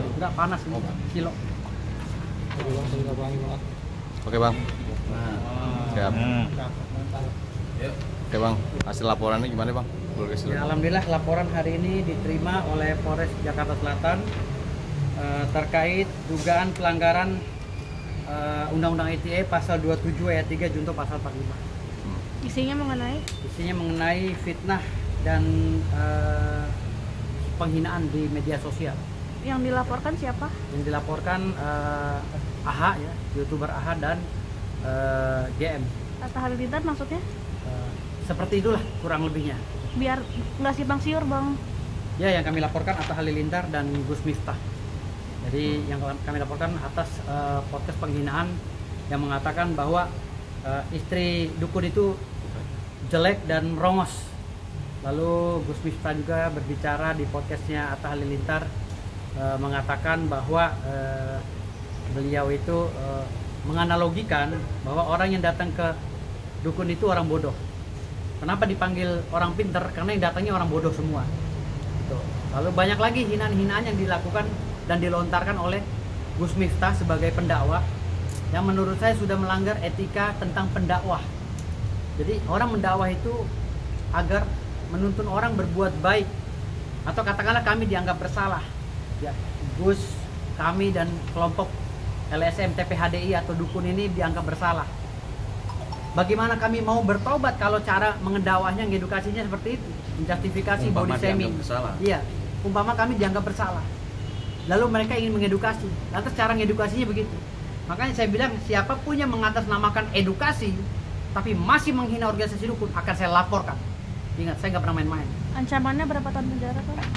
Enggak panas ini, kilo. Oke bang. Siap. Oke bang, hasil laporannya gimana bang? Ya, alhamdulillah laporan hari ini diterima oleh Polres Jakarta Selatan terkait dugaan pelanggaran Undang-Undang ITE pasal 27 ayat 3 junto pasal 45. Isinya mengenai Fitnah dan penghinaan di media sosial. Yang dilaporkan siapa? Yang dilaporkan AHA ya, YouTuber AHA dan GM. Atta Halilintar maksudnya? Seperti itulah kurang lebihnya. Biar nggak simpang siur bang. Ya, yang kami laporkan Atta Halilintar dan Gus Miftah. Jadi yang kami laporkan atas podcast penghinaan yang mengatakan bahwa istri dukun itu jelek dan merongos. Lalu Gus Miftah juga berbicara di podcastnya Atta Halilintar mengatakan bahwa beliau itu menganalogikan bahwa orang yang datang ke dukun itu orang bodoh. Kenapa dipanggil orang pinter? Karena yang datangnya orang bodoh semua. Gitu. Lalu banyak lagi hinaan-hinaan yang dilakukan dan dilontarkan oleh Gus Miftah sebagai pendakwah yang menurut saya sudah melanggar etika tentang pendakwah. Jadi orang mendakwah itu agar menuntun orang berbuat baik, atau katakanlah kami dianggap bersalah. Ya, Gus, kami dan kelompok LSM TPHDI atau dukun ini dianggap bersalah. Bagaimana kami mau bertobat kalau cara mengedakwahnya, ngedukasinya seperti itu, menjustifikasi body shaming. Iya, umpama kami dianggap bersalah. Lalu mereka ingin mengedukasi. Lantas cara ngedukasinya begitu. Makanya saya bilang siapapun yang mengatasnamakan edukasi tapi masih menghina organisasi dukun akan saya laporkan. Ingat, saya nggak pernah main-main. Ancamannya berapa tahun penjara kan?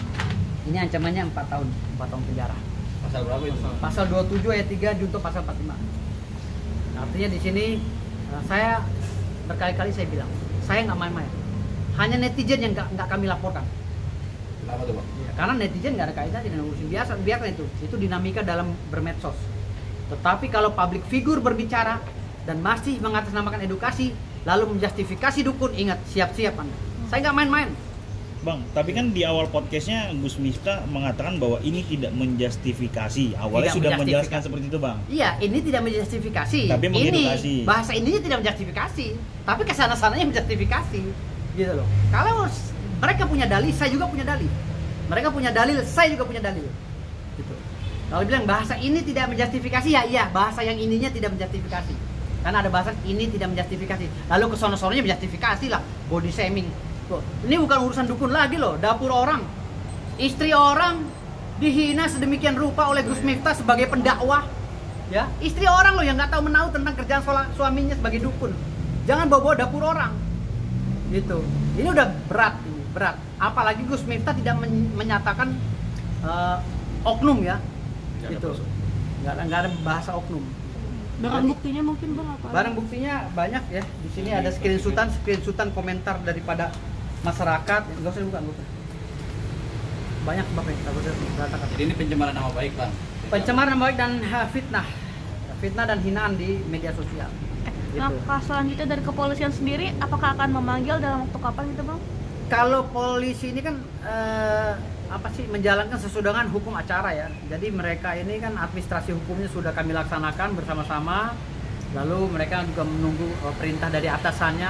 Ini ancamannya 4 tahun penjara. Pasal berapa itu? Pasal 27 ayat 3 junto pasal 45. Artinya di sini saya berkali-kali saya bilang, saya nggak main-main. Hanya netizen yang nggak kami laporkan. Kenapa tuh bang? Ya, karena netizen nggak ada kaitannya dengan urusan biasa, biarkan itu dinamika dalam bermedsos. Tetapi kalau public figure berbicara dan masih mengatasnamakan edukasi, lalu menjustifikasi dukun, ingat, siap-siap Anda. Saya nggak main-main. Bang, tapi kan di awal podcastnya Gus Miftah mengatakan bahwa ini tidak menjustifikasi. Awalnya Tidak sudah menjelaskan seperti itu bang. Iya, ini tidak menjustifikasi. Tapi mengedukasi. Ini bahasa ininya tidak menjustifikasi, tapi kesana-sananya menjustifikasi, gitu loh. Kalau mereka punya dalil, saya juga punya dalil. Mereka punya dalil, saya juga punya dalil. Gitu. Kalau bilang bahasa ini tidak menjustifikasi, ya iya, bahasa yang ininya tidak menjustifikasi. Karena ada bahasa ini tidak menjustifikasi. Lalu kesono-sononya menjustifikasi lah, body shaming. Tuh, ini bukan urusan dukun lagi loh, dapur orang. Istri orang dihina sedemikian rupa oleh Gus Miftah sebagai pendakwah. Ya, istri orang loh yang nggak tahu menahu tentang kerjaan suaminya sebagai dukun. Jangan bawa-bawa dapur orang. Gitu. Ini udah berat, berat. Apalagi Gus Miftah tidak menyatakan oknum ya. Gitu. Nggak ada bahasa oknum. Barang buktinya mungkin bang apa? Barang buktinya banyak ya. Di sini ada screenshotan komentar daripada masyarakat. Enggak usah bukan. Banyak Bapak yang katakan. Jadi ini pencemaran nama baik bang? Pencemaran nama baik dan fitnah dan hinaan di media sosial. Langkah selanjutnya dari kepolisian sendiri, apakah akan memanggil dalam waktu kapan gitu bang? Kalau polisi ini kan menjalankan sesuai dengan hukum acara ya. Jadi mereka ini kan administrasi hukumnya sudah kami laksanakan bersama-sama. Lalu mereka juga menunggu perintah dari atasannya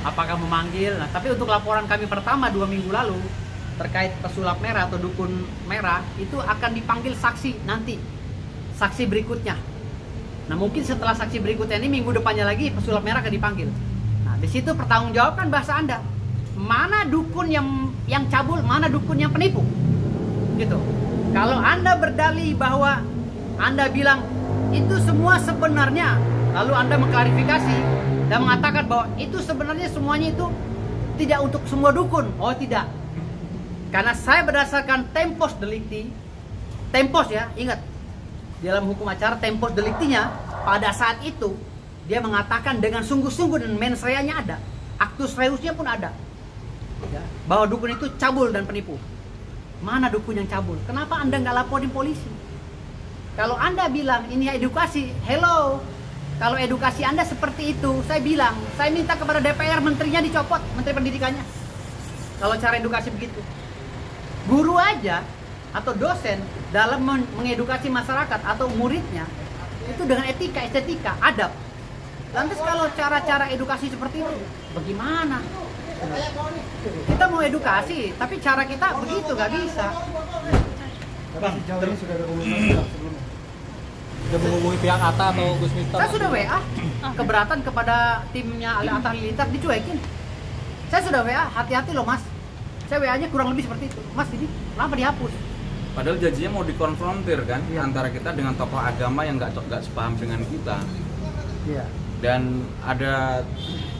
apakah memanggil. Nah, tapi untuk laporan kami pertama 2 minggu lalu terkait pesulap merah atau dukun merah itu akan dipanggil saksi nanti. Saksi berikutnya. Nah, mungkin setelah saksi berikutnya ini minggu depannya lagi pesulap merah akan dipanggil. Nah, di situ pertanggungjawabkan bahasa Anda. Mana dukun yang cabul, mana dukun yang penipu. Gitu. Kalau Anda berdalih bahwa Anda bilang itu semua sebenarnya, lalu Anda mengklarifikasi dan mengatakan bahwa itu sebenarnya semuanya itu tidak untuk semua dukun. Oh, tidak. Karena saya berdasarkan tempus delicti, tempus ya, ingat. Dalam hukum acara tempus delictinya pada saat itu dia mengatakan dengan sungguh-sungguh dan mens reanya ada, actus reusnya pun ada. Ya, bahwa dukun itu cabul dan penipu. Mana dukun yang cabul? Kenapa Anda nggak laporin polisi? Kalau Anda bilang ini edukasi, hello. Kalau edukasi Anda seperti itu, saya bilang, saya minta kepada DPR menterinya dicopot, menteri pendidikannya. Kalau cara edukasi begitu. Guru aja atau dosen dalam mengedukasi masyarakat atau muridnya itu dengan etika, estetika, adab. Lantas kalau cara-cara edukasi seperti itu, bagaimana? Kita mau edukasi, tapi cara kita begitu nggak bisa. Bang, Sejauh ini sudah ada komunikasi sebelumnya. Sudah menghubungi pihak ATA atau Gus Miftah? Saya sudah WA keberatan kepada timnya Atta Halilintar, dicuekin. Saya sudah WA, hati-hati loh mas. Saya WA-nya kurang lebih seperti itu. Mas, ini kenapa dihapus? Padahal janjinya mau dikonfrontir kan Iya. antara kita dengan tokoh agama yang nggak sepaham dengan kita. Iya. Dan ada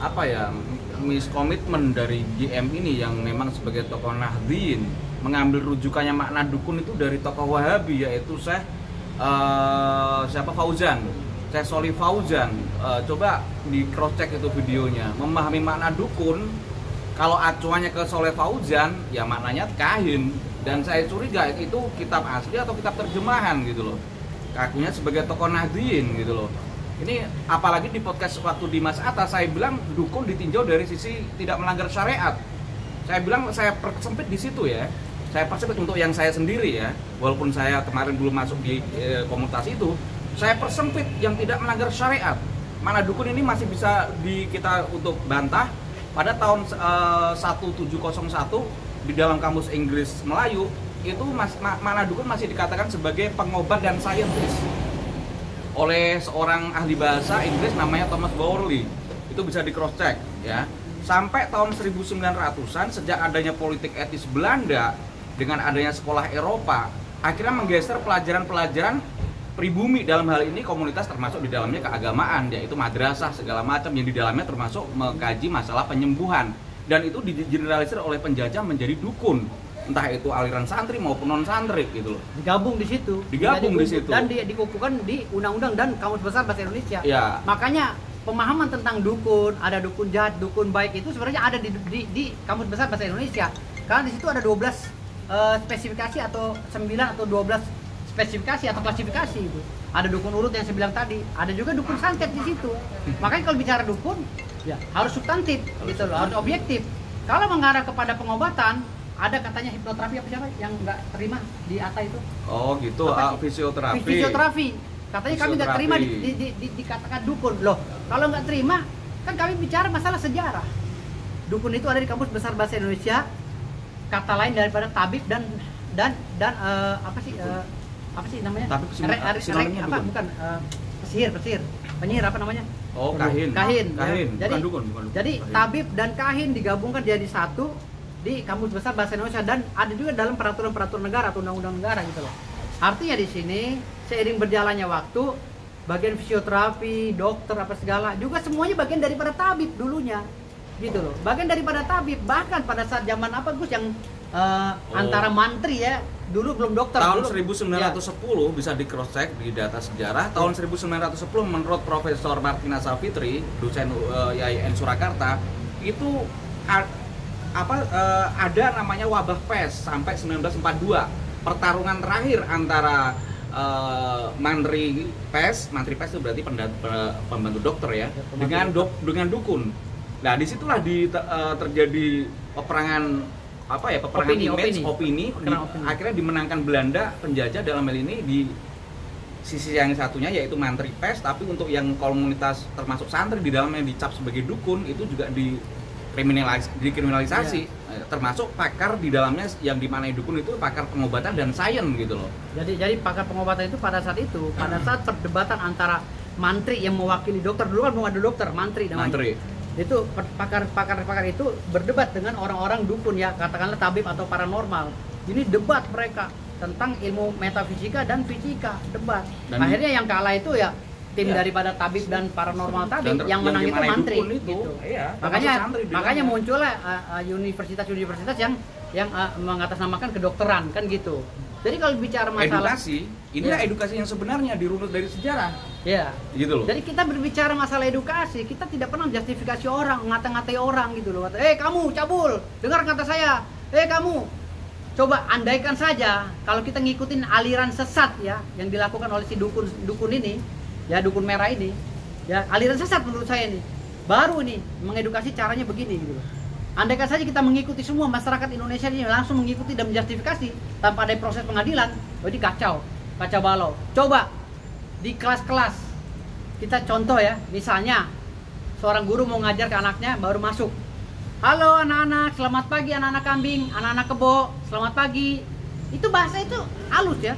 apa ya, miskomitmen dari GM ini yang memang sebagai tokoh Nahdien mengambil rujukannya makna dukun itu dari tokoh Wahabi, yaitu Syekh Fauzan, Syekh Sholih Fauzan. Coba di cross check itu videonya. Memahami makna dukun, kalau acuannya ke Sholih Fauzan ya maknanya kahin, dan saya curiga itu kitab asli atau kitab terjemahan gitu loh. Kakunya sebagai tokoh Nahdien gitu loh. Ini apalagi di podcast waktu di Mas Atta saya bilang dukun ditinjau dari sisi tidak melanggar syariat. Saya bilang saya persempit di situ ya. Saya persempit untuk yang saya sendiri ya. Walaupun saya kemarin belum masuk di komunitas itu, saya persempit yang tidak melanggar syariat. Mana dukun ini masih bisa kita untuk bantah. Pada tahun 1701 di dalam kamus Inggris Melayu itu mana dukun masih dikatakan sebagai pengobat dan saintis oleh seorang ahli bahasa Inggris namanya Thomas Bowley. Itu bisa di cross check ya. Sampai tahun 1900-an sejak adanya politik etis Belanda dengan adanya sekolah Eropa, akhirnya menggeser pelajaran-pelajaran pribumi, dalam hal ini komunitas termasuk di dalamnya keagamaan, yaitu madrasah segala macam yang di dalamnya termasuk mengkaji masalah penyembuhan, dan itu digeneralisir oleh penjajah menjadi dukun. Entah itu aliran santri maupun non santri gitu loh. Digabung di situ. Digabung di situ. Dan dikukuhkan di undang-undang dan Kamus Besar Bahasa Indonesia. Ya. Makanya pemahaman tentang dukun, ada dukun jahat, dukun baik itu sebenarnya ada di Kamus Besar Bahasa Indonesia. Karena di situ ada 12 spesifikasi atau 9 atau 12 spesifikasi atau klasifikasi itu. Ada dukun urut yang saya bilang tadi, ada juga dukun santet di situ. Makanya kalau bicara dukun, ya harus substantif gitu loh, harus objektif. Kalau mengarah kepada pengobatan, ada katanya hipnoterapi apa siapa yang nggak terima di ATA itu? Oh gitu, fisioterapi. Fisioterapi. Katanya kami nggak terima dikatakan dukun. Loh, kalau nggak terima, kan kami bicara masalah sejarah. Dukun itu ada di Kamus Besar Bahasa Indonesia. Kata lain daripada tabib dan apa sih namanya? Tabib sinonimnya apa? dukun. Bukan pesihir. Penyihir apa namanya? Oh, kahin. Ya. Bukan dukun. Jadi Kahin. tabib dan kahin digabungkan jadi satu di Kamus Besar Bahasa Indonesia, dan ada juga dalam peraturan-peraturan negara atau undang-undang negara gitu loh. Artinya di sini seiring berjalannya waktu, bagian fisioterapi, dokter apa segala juga semuanya bagian daripada tabib dulunya. Gitu loh. Bagian daripada tabib, bahkan pada saat zaman apa Gus yang antara mantri ya, dulu belum dokter. Tahun dulu, 1910 bisa di cross check di data sejarah. Tahun 1910 menurut Profesor Martina Savitri, dosen IAIN Surakarta, itu ada namanya wabah pes sampai 1942. Pertarungan terakhir antara mantri pes itu berarti pembantu dokter ya, dengan dukun. Nah, disitulah terjadi peperangan opini. Akhirnya dimenangkan Belanda penjajah dalam hal ini di sisi yang satunya, yaitu mantri pes, tapi untuk yang komunitas termasuk santri di dalamnya dicap sebagai dukun, itu juga dikriminalisasi. Termasuk pakar di dalamnya yang dimanai dukun itu pakar pengobatan dan sains gitu loh. Jadi pakar pengobatan itu pada saat perdebatan antara mantri yang mewakili dokter, dulu kan belum ada dokter, mantri namanya. Itu pakar itu berdebat dengan orang-orang dukun ya, katakanlah tabib atau paranormal. Ini debat mereka tentang ilmu metafisika dan fisika, debat. Akhirnya yang kalah itu ya tim daripada tabib dan paranormal tadi, yang menang itu mantri gitu. Iya, makanya muncullah universitas-universitas yang mengatasnamakan kedokteran kan gitu. Jadi kalau bicara masalah edukasi, inilah edukasi yang sebenarnya dirunut dari sejarah. Iya. Gitu loh. Jadi kita berbicara masalah edukasi, kita tidak pernah justifikasi orang, ngata-ngatai orang gitu loh. Kamu cabul, dengar kata saya. Kamu coba andaikan saja kalau kita ngikutin aliran sesat ya yang dilakukan oleh si dukun ini, ya dukun merah ini, ya aliran sesat menurut saya nih. Baru nih mengedukasi caranya begini gitu loh. Andaikan saja kita mengikuti semua masyarakat Indonesia ini langsung mengikuti dan menjustifikasi tanpa ada proses pengadilan, jadi kacau balau. Coba di kelas-kelas kita contoh ya, misalnya seorang guru mau ngajar ke anaknya baru masuk. Halo anak-anak, selamat pagi anak-anak kambing, anak-anak kebo, selamat pagi. Itu bahasa itu halus ya.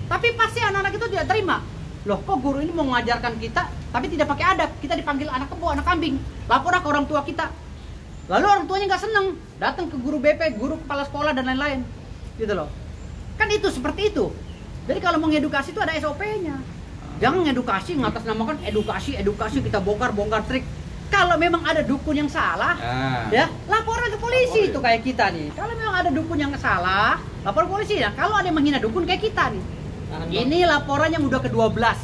Tapi pasti anak-anak itu tidak terima. Loh, kok guru ini mau mengajarkan kita tapi tidak pakai adab? Kita dipanggil anak kebo, anak kambing. Lapor ke orang tua kita. Lalu orang tuanya nggak seneng, datang ke guru BP, guru kepala sekolah dan lain-lain, gitu loh. Kan itu seperti itu. Jadi kalau mengedukasi itu ada SOP-nya. Jangan ngedukasi ngatasnamakan edukasi kita bongkar trik. Kalau memang ada dukun yang salah, ya laporan ke polisi itu kayak kita nih. Kalau memang ada dukun yang salah, lapor polisi. Ya, kalau ada yang menghina dukun kayak kita nih. Ini laporan yang udah ke-12. Ya,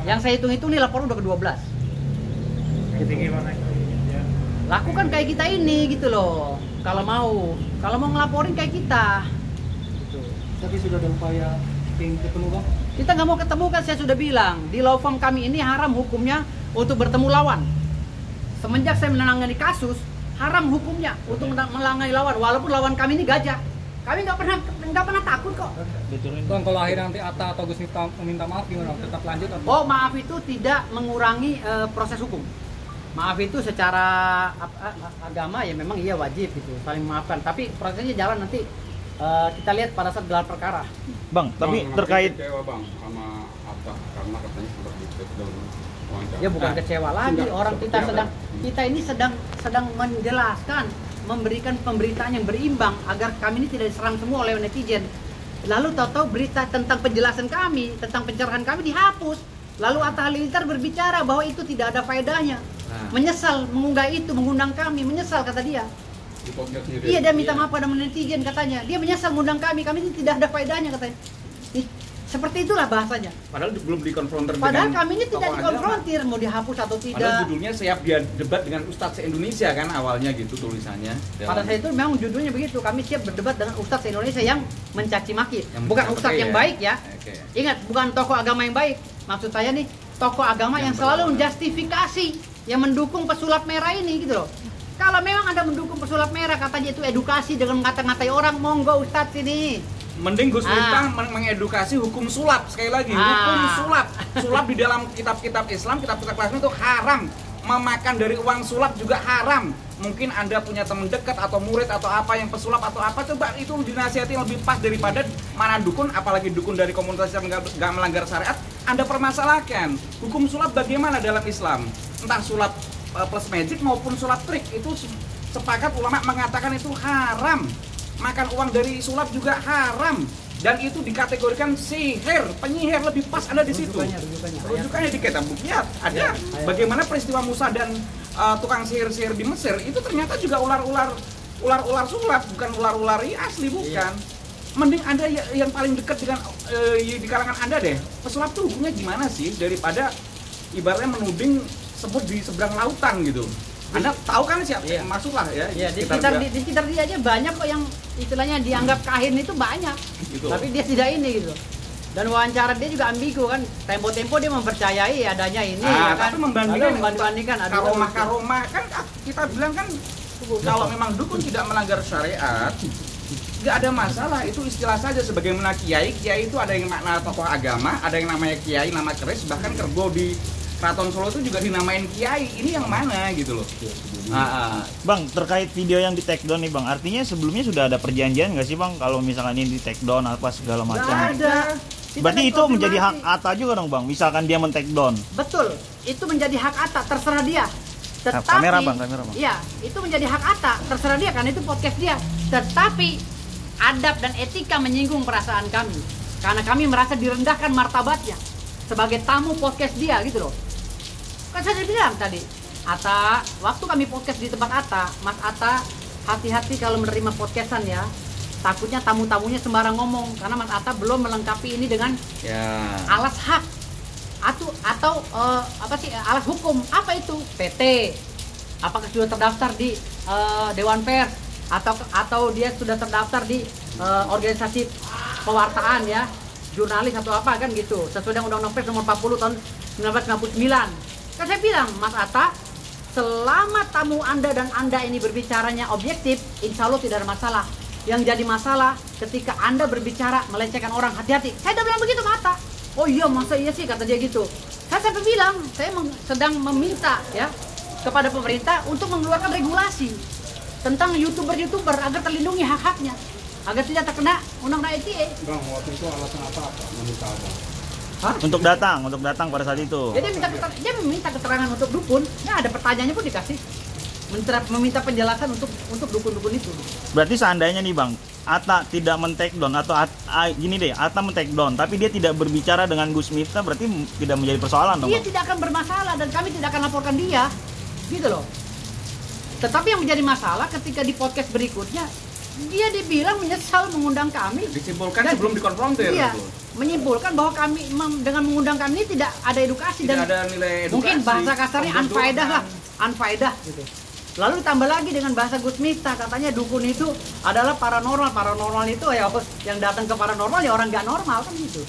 yang saya hitung-hitung nih laporan udah ke-12. Lakukan kayak kita ini gitu loh. Kalau mau ngelaporin kayak kita. Gitu. Tapi sudah ada upaya ketemu Bang? Kita nggak mau ketemu kan, saya sudah bilang di law firm kami ini haram hukumnya untuk bertemu lawan. Semenjak saya menangani kasus, haram hukumnya untuk menangani lawan. Walaupun lawan kami ini gajah, kami nggak pernah takut kok. Bang, kalau akhirnya nanti Atta atau Gus Miftah meminta maaf gimana? Tetap lanjut atau? Oh, maaf itu tidak mengurangi proses hukum. Maaf itu secara agama ya memang iya wajib gitu, saling memaafkan. Tapi prosesnya jalan nanti kita lihat pada saat gelar perkara. Bang, tapi terkait kecewa Bang sama Atta karena katanya sempat di take down wawancara. Ya bukan kecewa lagi, orang kita ini sedang menjelaskan, memberikan pemberitaan yang berimbang agar kami ini tidak diserang semua oleh netizen. Lalu tahu-tahu berita tentang penjelasan kami, tentang pencerahan kami dihapus. Lalu Atta Halilintar berbicara bahwa itu tidak ada faedahnya. Menyesal mengunggah itu, mengundang kami, menyesal kata dia. Iya, dia minta maaf pada netizen katanya. Dia menyesal mengundang kami ini tidak ada faedahnya katanya. Seperti itulah bahasanya. Padahal belum dikonfrontir. Padahal kami ini tidak dikonfrontir mau dihapus atau tidak. Padahal judulnya siap dia debat dengan Ustadz se-Indonesia kan awalnya gitu tulisannya. Pada saat itu memang judulnya begitu. Kami siap berdebat dengan Ustadz se-Indonesia yang mencaci maki. Bukan Ustadz yang baik ya. Ingat, bukan tokoh agama yang baik. Maksud saya nih, tokoh agama yang selalu menjustifikasi, yang mendukung pesulap merah ini gitu loh. Kalau memang Anda mendukung pesulap merah, katanya itu edukasi dengan ngata-ngatai orang, monggo Ustadz ini. Mending Gus Miftah mengedukasi hukum sulap sekali lagi. Hukum sulap di dalam kitab-kitab Islam, kitab-kitab Islam itu haram. Memakan dari uang sulap juga haram. Mungkin Anda punya teman dekat atau murid atau apa yang pesulap atau apa, coba itu dinasihati lebih pas daripada mana dukun, apalagi dukun dari komunitas yang nggak melanggar syariat, Anda permasalahkan. Hukum sulap bagaimana dalam Islam? Entah sulap plus magic maupun sulap trik, itu sepakat ulama mengatakan itu haram. Makan uang dari sulap juga haram, dan itu dikategorikan sihir, penyihir, lebih pas ada di situ. Rujukannya di kitab bukti ada. Bagaimana peristiwa Musa dan tukang sihir-sihir di Mesir itu ternyata juga ular-ular sulap, bukan ular-ular asli, bukan. Mending Anda yang paling dekat dengan di kalangan Anda deh, pesulap tuh hukumnya gimana sih, daripada ibaratnya menuding sebut di seberang lautan gitu. Anda tahu kan siapa? Masuklah ya. Iya, di sekitar dia aja banyak kok yang istilahnya dianggap kahin itu banyak. Gitu. Tapi dia tidak ini gitu. Dan wawancara dia juga ambigu kan. Tempo-tempo dia mempercayai adanya ini ya kan. Tapi membandingkan karomah kan kita bilang kan kalau memang dukun tidak melanggar syariat, nggak ada masalah, itu istilah saja. Sebagaimana kiai itu ada yang makna tokoh agama, ada yang namanya kiai, nama keris, bahkan Kerbo di Keraton Solo itu juga dinamain kiai. Ini yang mana gitu loh. Bang, terkait video yang di take down nih Bang, artinya sebelumnya sudah ada perjanjian nggak sih Bang kalau misalkan ini di take down apa segala macam? Nggak ada. Berarti itu menjadi hak Atta juga dong Bang, misalkan dia men-take down. Betul, itu menjadi hak Atta, terserah dia. Tetapi, kamera bang. Iya, itu menjadi hak Atta, terserah dia, karena itu podcast dia. Tetapi adab dan etika menyinggung perasaan kami, karena kami merasa direndahkan martabatnya sebagai tamu podcast dia gitu loh. Kan saya bilang tadi, Atta, waktu kami podcast di tempat Atta, Mas Atta, hati-hati kalau menerima podcastan ya. Takutnya tamu-tamunya sembarang ngomong, karena Mas Atta belum melengkapi ini dengan alas hak atau alas hukum. Apa itu? PT. Apakah sudah terdaftar di Dewan Pers atau dia sudah terdaftar di organisasi pewartaan ya, jurnalis atau apa kan gitu, sesuai dengan Undang-Undang Pers nomor 40 tahun 1999. Kan saya bilang, Mas Atta, selama tamu Anda dan Anda ini berbicaranya objektif, insya Allah tidak ada masalah. Yang jadi masalah ketika Anda berbicara melecehkan orang, hati-hati. Saya udah bilang begitu Mata. Oh iya, masa iya sih, kata dia gitu. Saya sampai bilang, saya sedang meminta ya kepada pemerintah untuk mengeluarkan regulasi tentang youtuber agar terlindungi hak-haknya, agar tidak terkena undang-undang ITE. Bang, waktu itu alasan apa meminta abang? Hah? Untuk datang pada saat itu. Jadi dia meminta keterangan untuk dukun. Ya ada pertanyaannya pun dikasih. Meminta penjelasan untuk dukun-dukun itu. Berarti seandainya nih Bang, Atta tidak men-take down atau gini deh, Atta men-take down tapi dia tidak berbicara dengan Gus Miftah, berarti tidak menjadi persoalan dong Dia Bang? tidak akan bermasalah dan kami tidak akan laporkan dia. Gitu loh. Tetapi yang menjadi masalah ketika di podcast berikutnya dia dibilang menyesal mengundang kami. Disimpulkan Dan- sebelum dikonfrontir. Iya, gitu. menyimpulkan bahwa kami dengan mengundang kami ini tidak ada edukasi Tidak dan ada nilai edukasi. mungkin bahasa kasarnya pembentukan. unfaedah lah, unfaedah gitu. Lalu ditambah lagi dengan bahasa Gus Miftah, katanya dukun itu adalah paranormal itu ya yang datang ke paranormal ya orang nggak normal kan gitu.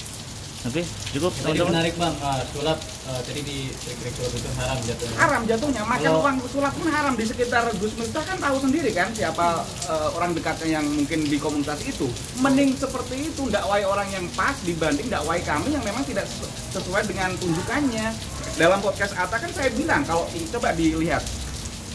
Oke, cukup Tadi teman-teman. menarik bang, sulap tadi di trik-trik sulap itu haram jatuhnya. Haram jatuhnya, makan Kalau- uang sulap pun haram. Di sekitar Gus Miftah kan tahu sendiri kan siapa orang dekatnya yang mungkin di komunitas itu. Mending seperti itu, dakwai orang yang pas dibanding dakwai kami yang memang tidak sesuai dengan tunjukannya. Dalam podcast Atta kan saya bilang, kalau coba dilihat,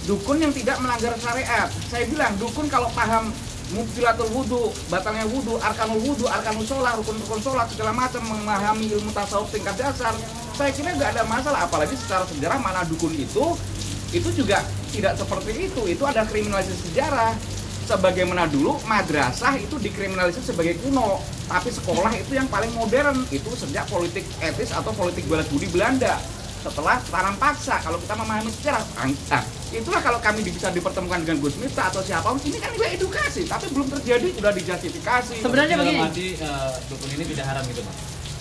dukun yang tidak melanggar syariat. Saya bilang, dukun kalau paham mubtilatul wudu, batalnya wudu, arkanul sholat, rukun-rukun sholat, segala macam, memahami ilmu tasawuf tingkat dasar, saya kira nggak ada masalah. Apalagi secara sejarah mana dukun itu juga tidak seperti itu ada kriminalisasi sejarah. Sebagaimana dulu madrasah itu dikriminalisasi sebagai kuno, tapi sekolah itu yang paling modern, itu sejak politik etis atau politik balas budi Belanda. Setelah tanam paksa, kalau kita memahami sejarah, itulah kalau kami bisa dipertemukan dengan Gus Miftah atau siapapun, ini kan juga edukasi, tapi belum terjadi, sudah dijustifikasi. Sebenarnya begini. Dalam arti dukun ini tidak haram gitu bang.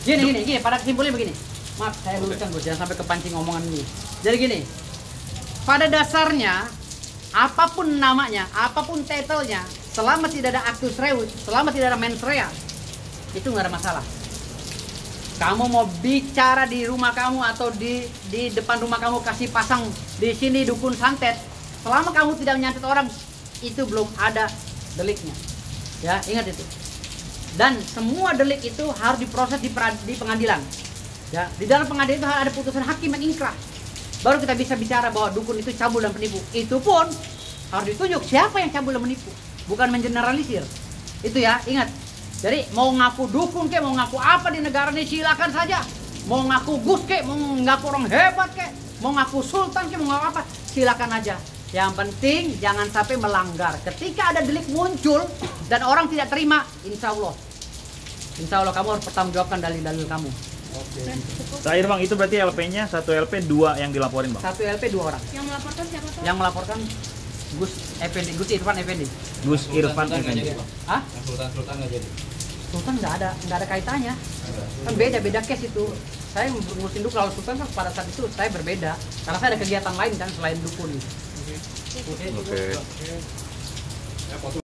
Gini, pada kesimpulannya begini. Maaf, saya luruskan Gus, jangan sampai kepancing omongan ini. Jadi gini, pada dasarnya apapun namanya, apapun title-nya, selama tidak ada actus reus, selama tidak ada mens rea, itu nggak ada masalah. Kamu mau bicara di rumah kamu atau di depan rumah kamu kasih pasang di sini dukun santet, selama kamu tidak menyantet orang, itu belum ada deliknya. Ya, ingat itu. Dan semua delik itu harus diproses di pengadilan. Ya, di dalam pengadilan itu harus ada putusan hakim yang inkrah. Baru kita bisa bicara bahwa dukun itu cabul dan penipu. Itu pun harus ditunjuk siapa yang cabul dan menipu, bukan mengeneralisir. Itu ya, ingat. Jadi mau ngaku dukun kek, mau ngaku apa di negara ini silakan saja. Mau ngaku gus kek, mau ngaku orang hebat kek, mau ngaku sultan kek, mau ngaku apa, silakan aja. Yang penting jangan sampai melanggar. Ketika ada delik muncul dan orang tidak terima, insya Allah kamu harus pertanggungjawabkan dalil-dalil kamu. Terakhir Bang, itu berarti LP-nya 1 LP 2 yang dilaporin Bang. 1 LP 2 orang. Yang melaporkan siapa tuh? Yang melaporkan Gus Irfan Effendi. Gus Irfan Sultan nggak Effendi. jadi bang. Hah? Yang Sultan nggak jadi. Sultan nggak ada kaitannya. Kan beda case itu. Saya ngurusin dukun, kalau Sultan kan pada saat itu saya berbeda. Karena saya ada kegiatan lain kan selain dukun. Oke.